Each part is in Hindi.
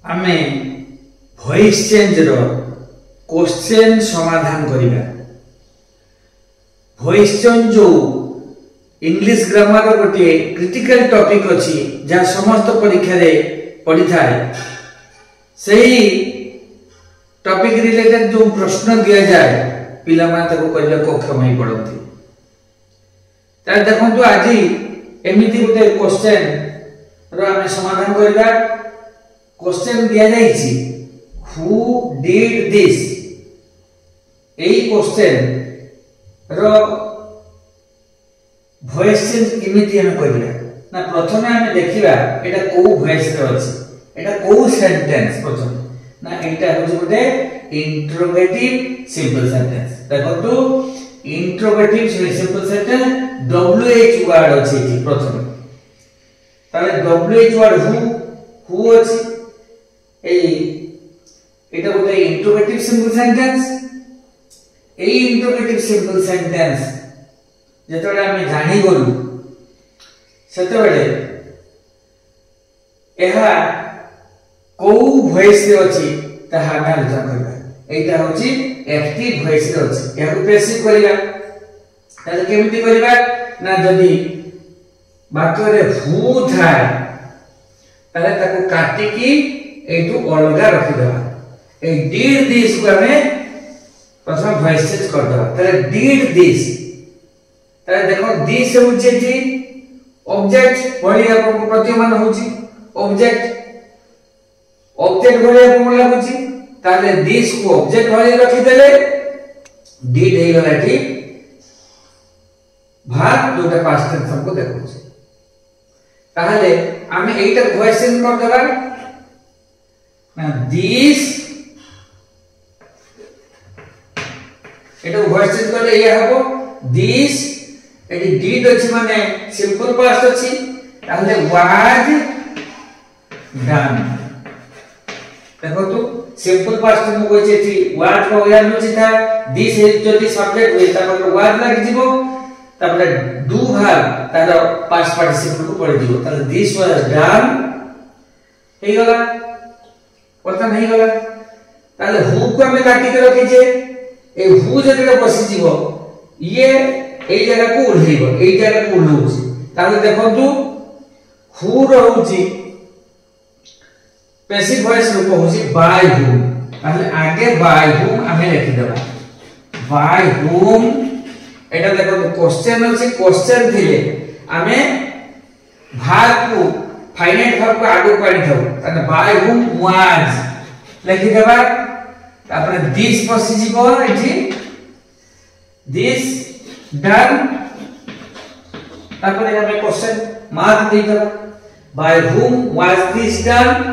आमे वॉइस चेंज रो क्वेश्चन समाधान करिबा। वॉइस चेंज जो इंग्लिश ग्रामर गोटे क्रिटिकल टॉपिक अछि जहाँ समस्त परीक्षा रे पढ़ी थाए सही टॉपिक रिलेटेड जो प्रश्न दिया जाए पिला माने ताको करिला कक्ष में पढ़ंती। तार देखंतु आज एमिति गोटे क्वेश्चन रो आमे समाधान करिबा। क्वेश्चन दिया जाइछि हु डिड दिस। एई क्वेश्चन रो वॉइस चेंज केमिति हम करिबा ना प्रथमे हम देखिबा एटा को वॉइस रे अछि एटा को सेंटेंस प्रथम ना एटा होछि गोटे इंट्रोगेटिव सिंपल सेंटेंस। देखंतु interrogative simple sentence WH word अछि एठी प्रथम ताले WH वर्ड हु अछि एटा गोटे इंट्रोगेटिव सिंपल सेंटेंस। एई इंट्रोगेटिव सिंपल सेंटेंस जेतबे हम जानि गलु सेतबे एहा को वॉइस रे अछि ताहा हम आलोचना करबा। एटा होछि एक्टिव वॉइस रे अछि एहा को पैसिव करिबा। ताले केमिति करिबा ना जदी वाक्य रे हु थाए ताले ताको काटि की एटू अलगा रखि देबा। ए डिड दिस को हमें प्रथम वॉइस चेंज कर देबा। ताले डिड दिस ताले देखो दिस होछि थी ऑब्जेक्ट भली आपको प्रतीयमान होछि ऑब्जेक्ट भली आपको लागुछि ताले दिस को ऑब्जेक्ट भली रखि देले डिड हे गला थी भाग जोटा पास्ट टेंस हमको देखौछि। ताले हमें एटा वॉइस चेंज कर देबा ना दिस एटा वॉइस चेंज करले ये हबो दिस एटी डिड अछि माने सिंपल पास्ट अछि ताले वाज डन। देखो तो सिंपल पास्ट में कोइ छै थी वाज को याद अछि था दिस जदी सब्जेक्ट होय ता मतलब वाज लाग जिवो तापर डू भाग तार पास्ट पार्टिसिपल को पड़ जिवो ताले दिस वाज डन हे गला पता नहीं गला। ताले हु को हमें काटी के रखि जे ए हु जदि बसि जिवो ये एई जगह को उल्हेइबो एई जगह को उल्होछि ताले देखंतु हु रहउछि पैसिव वॉइस रूप होछि बाय हुम। ताले आगे बाय हुम हमें लिखि देबा बाय हुम। एटा देखो क्वेश्चन अछि क्वेश्चन थिले हमें भाग को फाइनाइट भाग को आगे काढि दउ ताले बाय हुम वाज लिखि देबा। तापर दिस पसि जिवो एठी दिस डन तापर हमें क्वेश्चन मार्क दे देबा by whom was this done.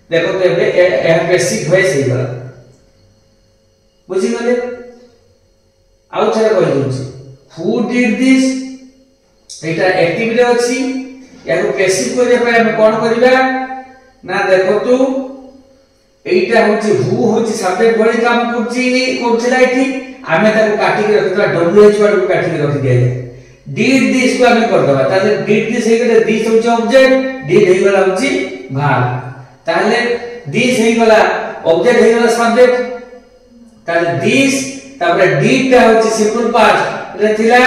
देखो तो ए बेसिक वॉइस हे गला बुझि गले। आउ थरे कहि दउछि who did this Etah active रे अछि याको पैसिव करे पे हम कोन करिबा ना देखो तो एटा होछि हु होछि सब्जेक्ट भली काम करछिला एठी हमें ताको काटी के रखितला WH वर्ड को काटी के रखि दिया जाय। डिड दिस को हमें कर दबा ताले डिड दिस हे गेले दिस होछि ऑब्जेक्ट डिड हे गला होछि भाग ताले दिस हे गला ऑब्जेक्ट हे गला सब्जेक्ट ताले दिस तापर डिड ता होछि सिंपल पास्ट रे थिला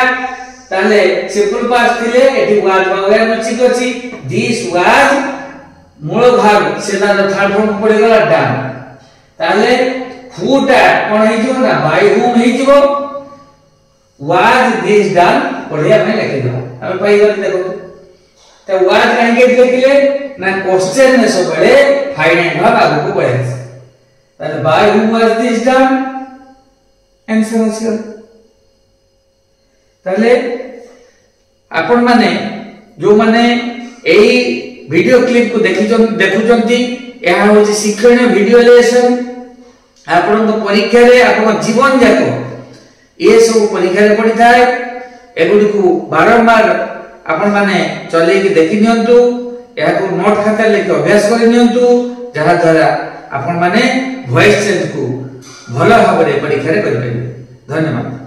ताले सिंपल पास्ट थिले एठी वाज भाग अछि अछि दिस वाज मूल भाग सेदा थर्ड फॉर्म पड़े गला डन। ताले हुटा कोन हे जो ना बाय हुम हे जो वाज दिस डन बढ़िया में लिख दो हम पाई गल देखो तो वाज काहे लिखले ना क्वेश्चन में सब बड़े फाइनाइट भाग आगु को बढ़े ताले by whom was this done answer अछि। ताले आपण माने जो माने एई वीडियो क्लिप को देखुचंती एहा होछि शिक्षणीय वीडियो लेसन आपण परीक्षा रे आपण जीवन जाको ए सब परीक्षा रे पड़ी थाए एगुडी को बारंबार आपण माने चले के देखि नियंतु एहा को नोट खाता लेके अभ्यास करि नियंतु जहा द्वारा आपण माने वॉइस चेंज को भलो भाबरे परीक्षा रे करि परिबे। धन्यवाद।